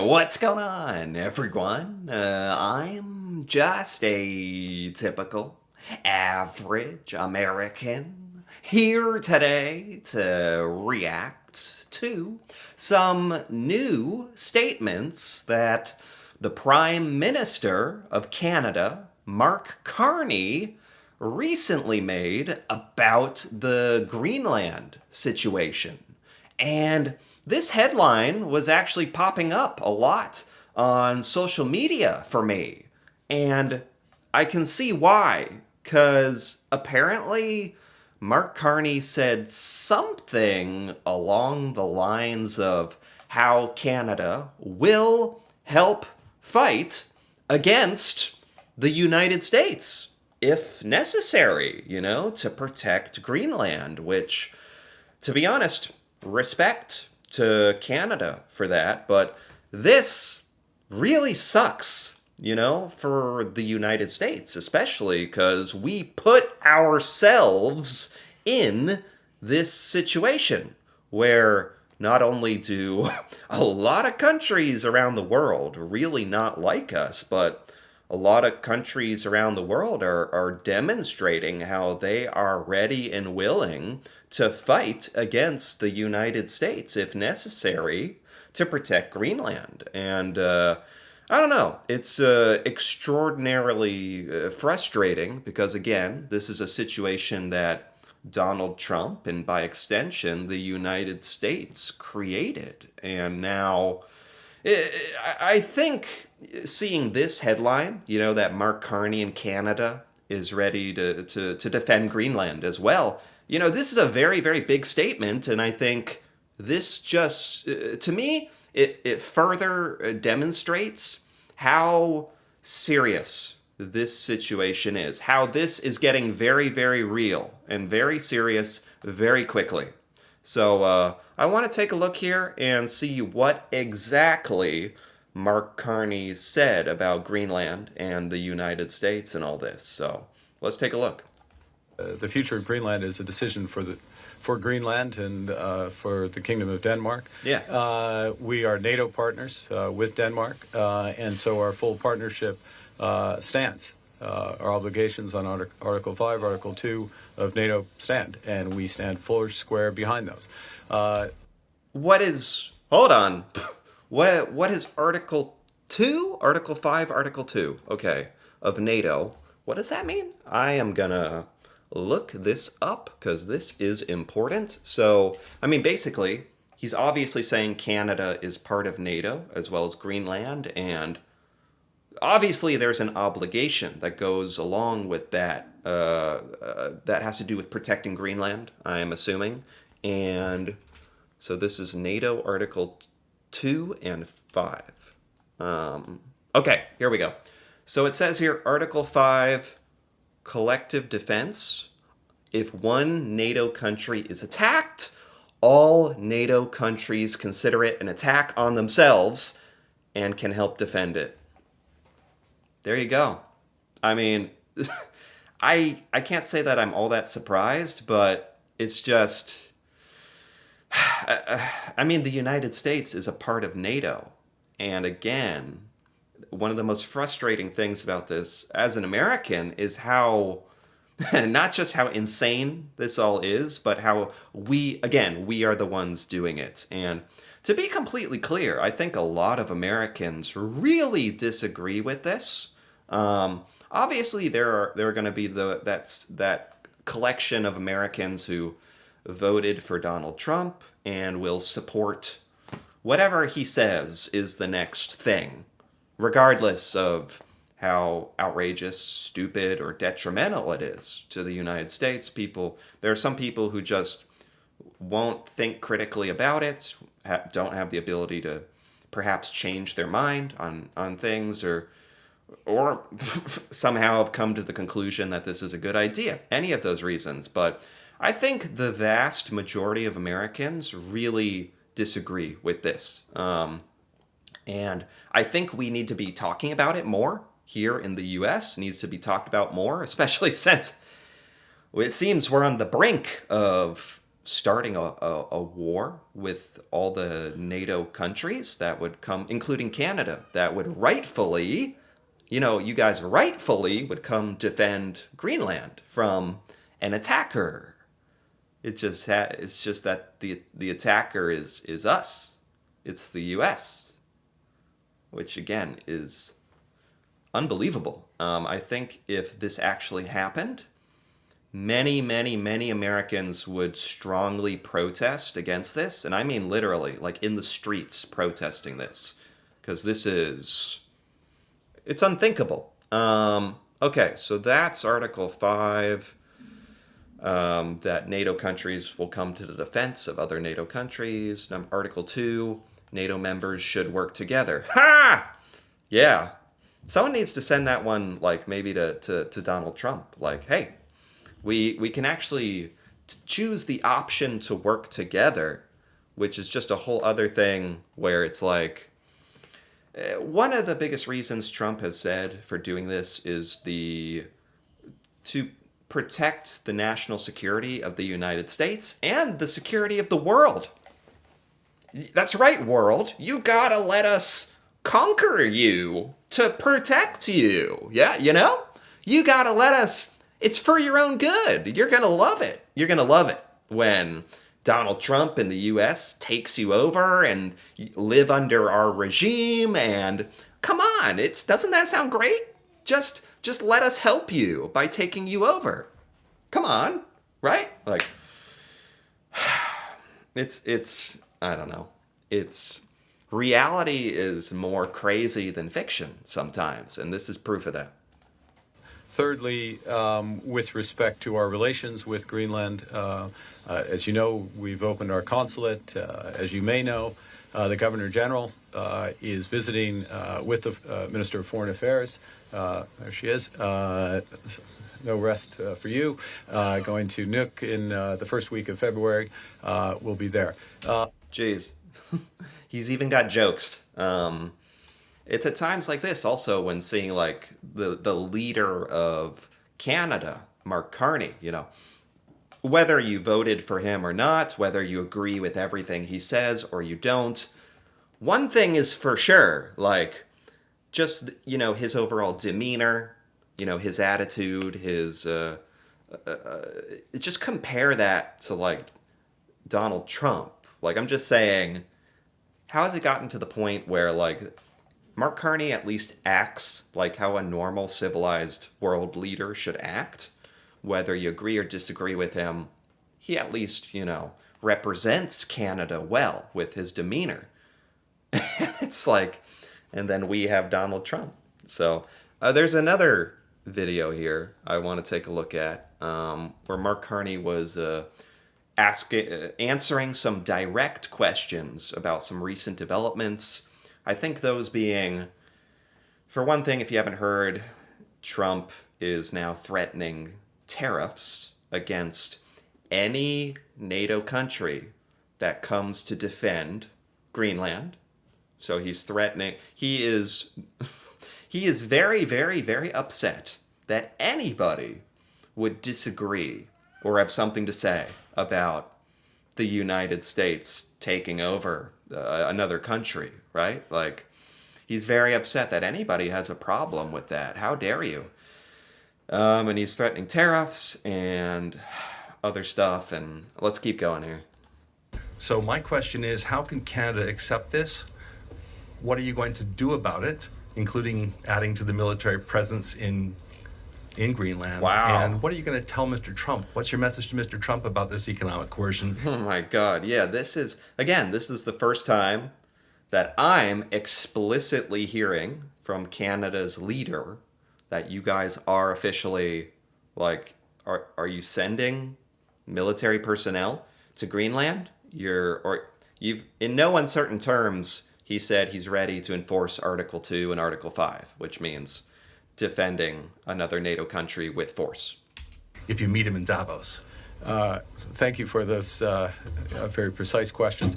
What's going on, everyone? I'm just a typical, average American here today to react to some new statements that the Prime Minister of Canada, Mark Carney, recently made about the Greenland situation. And this headline was actually popping up a lot on social media for me. And I can see why, because apparently Mark Carney said something along the lines of how Canada will help fight against the United States if necessary, to protect Greenland, which, to be honest, respect to Canada for that, but this really sucks, for the United States, especially because we put ourselves in this situation where not only do a lot of countries around the world really not like us, but a lot of countries around the world are demonstrating how they are ready and willing to fight against the United States if necessary to protect Greenland. And I don't know, it's extraordinarily frustrating because, again, this is a situation that Donald Trump and by extension the United States created. And now I think seeing this headline, that Mark Carney in Canada is ready to defend Greenland as well, this is a very, very big statement. And I think this just, to me, it further demonstrates how serious this situation is, how this is getting very, very real and very serious very quickly. So I want to take a look here and see what exactly Mark Carney said about Greenland and the United States and all this. So let's take a look. The future of Greenland is a decision for Greenland and for the Kingdom of Denmark. Yeah. We are NATO partners with Denmark, and so our full partnership stands. Our obligations on Article 5, Article 2 of NATO stand, and we stand full square behind those. What is. Hold on. What is Article 2? Article 5, Article 2. Okay. Of NATO. What does that mean? I am gonna look this up because this is important. So, I mean, basically, he's obviously saying Canada is part of NATO as well as Greenland, and obviously there's an obligation that goes along with that that has to do with protecting Greenland, I am assuming. And so this is NATO Article 2 and 5. Okay, here we go. So it says here, Article 5, collective defense. If one NATO country is attacked, all NATO countries consider it an attack on themselves and can help defend it. There you go. I mean, I can't say that I'm all that surprised, but it's just. I mean, the United States is a part of NATO. And again, one of the most frustrating things about this as an American is how, not just how insane this all is, but how we are the ones doing it. And to be completely clear, I think a lot of Americans really disagree with this. Obviously, there are going to be that collection of Americans who voted for Donald Trump and will support whatever he says is the next thing, regardless of how outrageous, stupid, or detrimental it is to the United States. There are some people who just won't think critically about it, don't have the ability to perhaps change their mind on things, or somehow have come to the conclusion that this is a good idea. Any of those reasons. But I think the vast majority of Americans really disagree with this. And I think we need to be talking about it more here in the US. It needs to be talked about more, especially since it seems we're on the brink of starting a war with all the NATO countries that would come, including Canada, that would rightfully, you guys rightfully would come defend Greenland from an attacker. It's just that the attacker is us. It's the U.S., which again is unbelievable. I think if this actually happened, many, many, many Americans would strongly protest against this. And I mean literally, like in the streets protesting this. Because it's unthinkable. Okay, so that's Article 5, that NATO countries will come to the defense of other NATO countries. Article 2, NATO members should work together. Ha! Yeah. Someone needs to send that one, like, maybe to Donald Trump. Like, hey, we can actually choose the option to work together, which is just a whole other thing where it's like, one of the biggest reasons Trump has said for doing this is to protect the national security of the United States and the security of the world. That's right, world. You gotta let us conquer you to protect you. Yeah, You gotta let us. It's for your own good. You're gonna love it. You're gonna love it when Donald Trump in the U.S. takes you over and live under our regime. And come on, doesn't that sound great? Just let us help you by taking you over. Come on, right? Like, it's I don't know. Reality is more crazy than fiction sometimes, and this is proof of that. Thirdly, with respect to our relations with Greenland, as you know, we've opened our consulate. As you may know, the Governor General is visiting with the Minister of Foreign Affairs. There she is. No rest for you. Going to Nuuk in the first week of February. We'll be there. Jeez. He's even got jokes. It's at times like this also when seeing like the leader of Canada, Mark Carney, whether you voted for him or not, whether you agree with everything he says or you don't, one thing is for sure, like just, his overall demeanor, his attitude, his, just compare that to like Donald Trump. Like, I'm just saying, how has it gotten to the point where like Mark Carney at least acts like how a normal civilized world leader should act? Whether you agree or disagree with him, he at least, represents Canada well with his demeanor. It's like, and then we have Donald Trump. So there's another video here I want to take a look at where Mark Carney was answering some direct questions about some recent developments. I think those being, for one thing, if you haven't heard, Trump is now threatening tariffs against any NATO country that comes to defend Greenland. So he's threatening, he is very, very, very upset that anybody would disagree or have something to say about the United States taking over another country, right? Like, he's very upset that anybody has a problem with that. How dare you? And he's threatening tariffs and other stuff, and let's keep going here. So my question is, how can Canada accept this? What are you going to do about it, including adding to the military presence in Greenland? Wow. And what are you going to tell Mr. Trump? What's your message to Mr. Trump about this economic coercion? Oh my God. Yeah, this is the first time that I'm explicitly hearing from Canada's leader that you guys are officially, like, are you sending military personnel to Greenland? You've, in no uncertain terms, he said he's ready to enforce Article 2 and Article 5, which means defending another NATO country with force. If you meet him in Davos. Thank you for this very precise questions.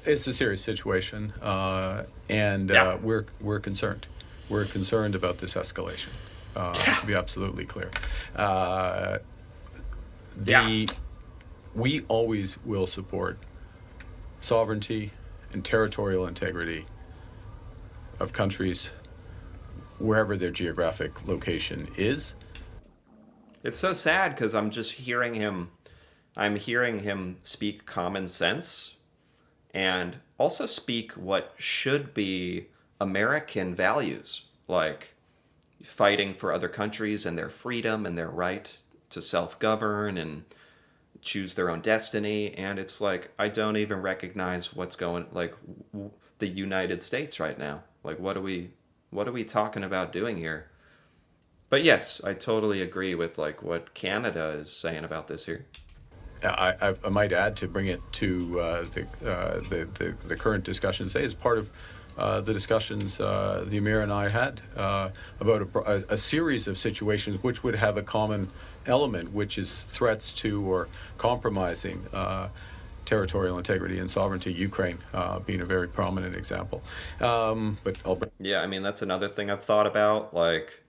It's a serious situation, and Yeah. we're concerned. We're concerned about this escalation. To be absolutely clear, Yeah. We always will support sovereignty and territorial integrity of countries wherever their geographic location is. It's so sad because I'm hearing him speak common sense and also speak what should be American values, like fighting for other countries and their freedom and their right to self-govern and choose their own destiny. And it's like, I don't even recognize what's going, like the United States right now. Like, what are we talking about doing here? But yes, I totally agree with like what Canada is saying about this here. I might add, to bring it to the current discussion today, as part of the discussions the Emir and I had about a series of situations which would have a common element, which is threats to or compromising territorial integrity and sovereignty, Ukraine being a very prominent example. But I'll bring. Yeah, I mean, that's another thing I've thought about. Like,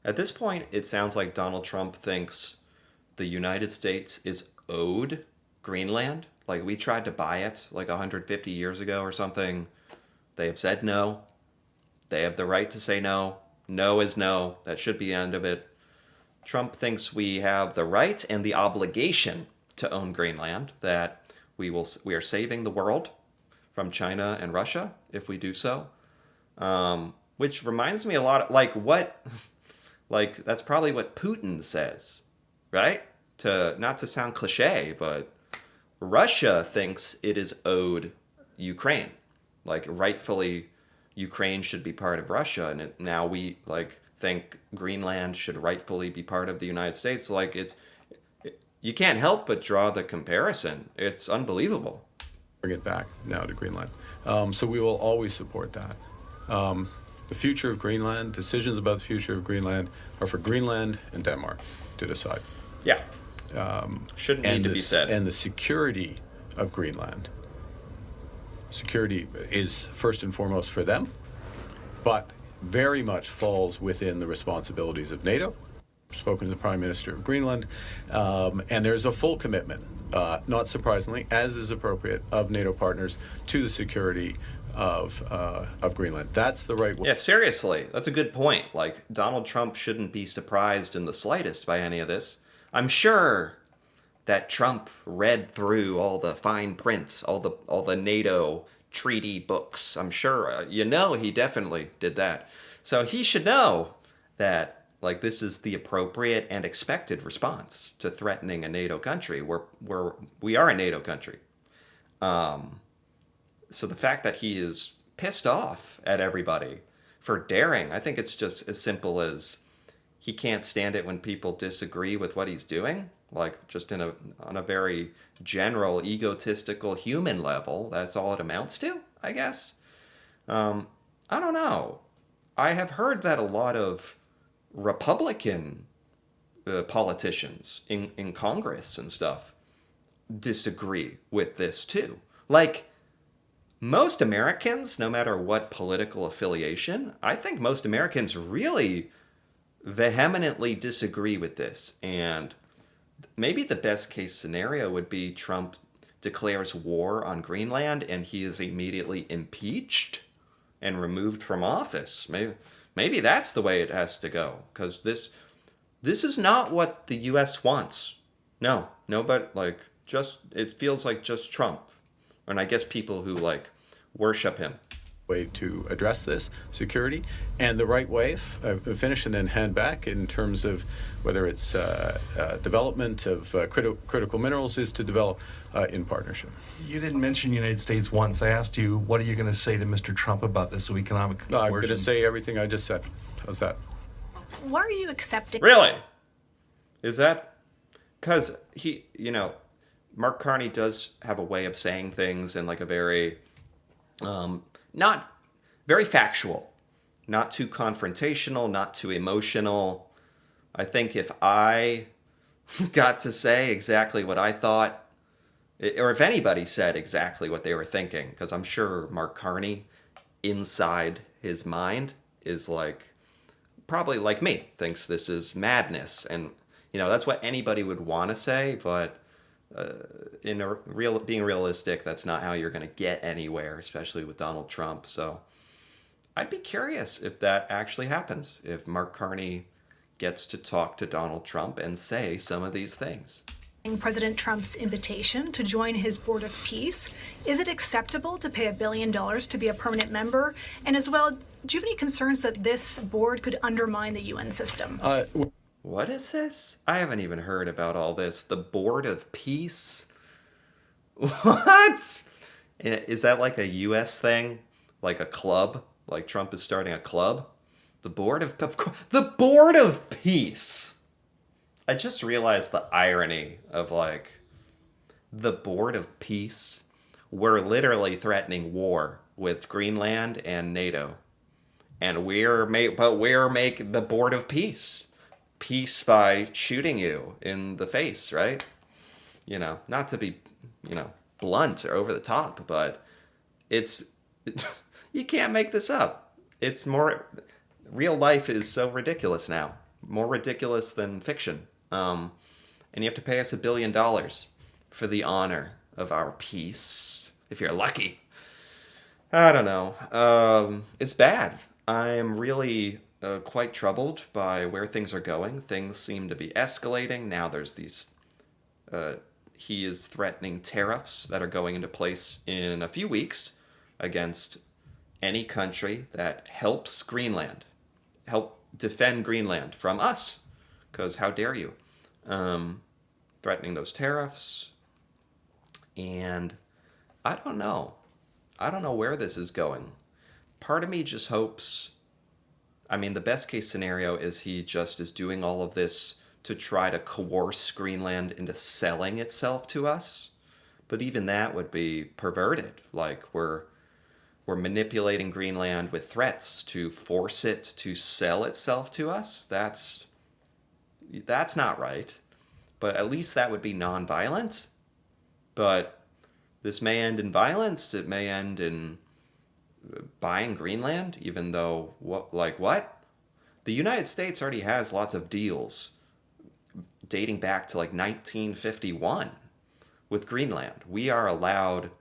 at this point, it sounds like Donald Trump thinks the United States is owed Greenland. Like, we tried to buy it like 150 years ago or something. They have said no. They have the right to say no. No is no. That should be the end of it. Trump thinks we have the right and the obligation to own Greenland, that we are saving the world from China and Russia if we do so. Which reminds me a lot of, like, what, like, that's probably what Putin says, right? Not to sound cliche, but Russia thinks it is owed Ukraine. Like, rightfully, Ukraine should be part of Russia, and now we, like, think Greenland should rightfully be part of the United States. Like, you can't help but draw the comparison. It's unbelievable. Bring it back now to Greenland. So we will always support that. The future of Greenland, decisions about the future of Greenland, are for Greenland and Denmark to decide. Yeah. Shouldn't need to be said. And the security of Greenland. Security is first and foremost for them, but very much falls within the responsibilities of NATO. I've spoken to the Prime Minister of Greenland, and there's a full commitment, not surprisingly, as is appropriate, of NATO partners to the security of Greenland. That's the right way. Yeah, seriously, that's a good point. Like, Donald Trump shouldn't be surprised in the slightest by any of this. I'm sure that Trump read through all the fine print, all the NATO treaty books. I'm sure, he definitely did that. So he should know that, like, this is the appropriate and expected response to threatening a NATO country. We are a NATO country. So the fact that he is pissed off at everybody for daring, I think it's just as simple as he can't stand it when people disagree with what he's doing. Like, just on a very general, egotistical, human level. That's all it amounts to, I guess. I don't know. I have heard that a lot of Republican politicians in Congress and stuff disagree with this too. Like, most Americans, no matter what political affiliation, I think most Americans really vehemently disagree with this. And maybe the best case scenario would be Trump declares war on Greenland and he is immediately impeached and removed from office. Maybe that's the way it has to go, because this is not what the U.S. wants. No, but like, it feels like just Trump, and I guess people who like worship him. Way to address this security, and the right way, finish and then hand back in terms of whether it's development of critical minerals, is to develop in partnership. You didn't mention the United States once. I asked you, what are you going to say to Mr. Trump about this economic coercion? I'm going to say everything I just said. How's that? Why are you accepting? Really? Is that because Mark Carney does have a way of saying things in like a very not very factual, not too confrontational, not too emotional. I think if I got to say exactly what I thought, or if anybody said exactly what they were thinking, because I'm sure Mark Carney, inside his mind, is like, probably like me, thinks this is madness. And, that's what anybody would want to say, but being realistic, that's not how you're going to get anywhere, especially with Donald Trump. So I'd be curious if that actually happens, if Mark Carney gets to talk to Donald Trump and say some of these things. President Trump's invitation to join his Board of Peace. Is it acceptable to pay $1 billion to be a permanent member? And as well, do you have any concerns that this board could undermine the UN system? What is this? I haven't even heard about all this. The Board of Peace? What? Is that like a US thing? Like a club? Like Trump is starting a club? The Board of Peace. I just realized the irony of like the Board of Peace. We're literally threatening war with Greenland and NATO. And we're making the Board of Peace. Peace by shooting you in the face, right? You know, not to be, blunt or over the top, but you can't make this up. It's more, real life is so ridiculous now. More ridiculous than fiction. And you have to pay us $1 billion for the honor of our peace, if you're lucky. I don't know. It's bad. I'm really quite troubled by where things are going. Things seem to be escalating. Now there's these... he is threatening tariffs that are going into place in a few weeks against any country that helps Greenland. Help defend Greenland from us. Because how dare you? Threatening those tariffs. And I don't know. I don't know where this is going. Part of me just hopes... I mean, the best case scenario is he just is doing all of this to try to coerce Greenland into selling itself to us. But even that would be perverted. Like, we're manipulating Greenland with threats to force it to sell itself to us. That's not right. But at least that would be nonviolent. But this may end in violence. It may end in buying Greenland, even though, what? The United States already has lots of deals dating back to like 1951 with Greenland. We are allowed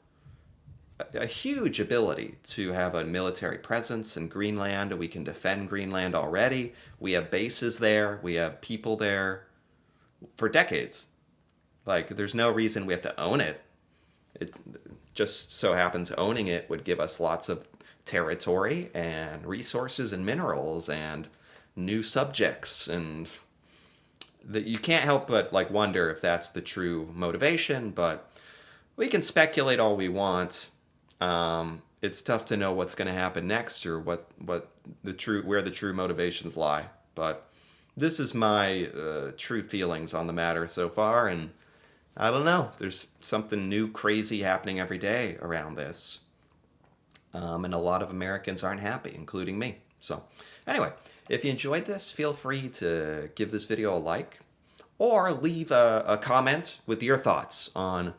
a huge ability to have a military presence in Greenland. We can defend Greenland already. We have bases there. We have people there for decades. Like, there's no reason we have to own it. It just so happens owning it would give us lots of territory and resources and minerals and new subjects, and that you can't help but like wonder if that's the true motivation. But we can speculate all we want. It's tough to know what's going to happen next or where the true motivations lie. But this is my true feelings on the matter so far, and I don't know. There's something new, crazy happening every day around this. And a lot of Americans aren't happy, including me. So anyway, if you enjoyed this, feel free to give this video a like or leave a comment with your thoughts on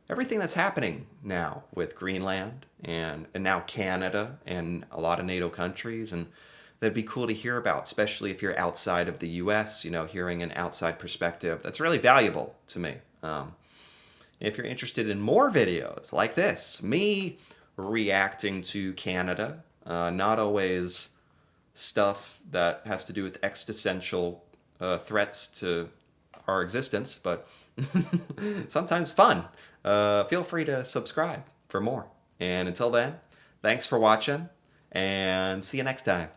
everything that's happening now with Greenland and now Canada and a lot of NATO countries. And that'd be cool to hear about, especially if you're outside of the US, hearing an outside perspective. That's really valuable to me. If you're interested in more videos like this, me reacting to Canada, not always stuff that has to do with existential threats to our existence, but sometimes fun. Feel free to subscribe for more. And until then, thanks for watching, and see you next time.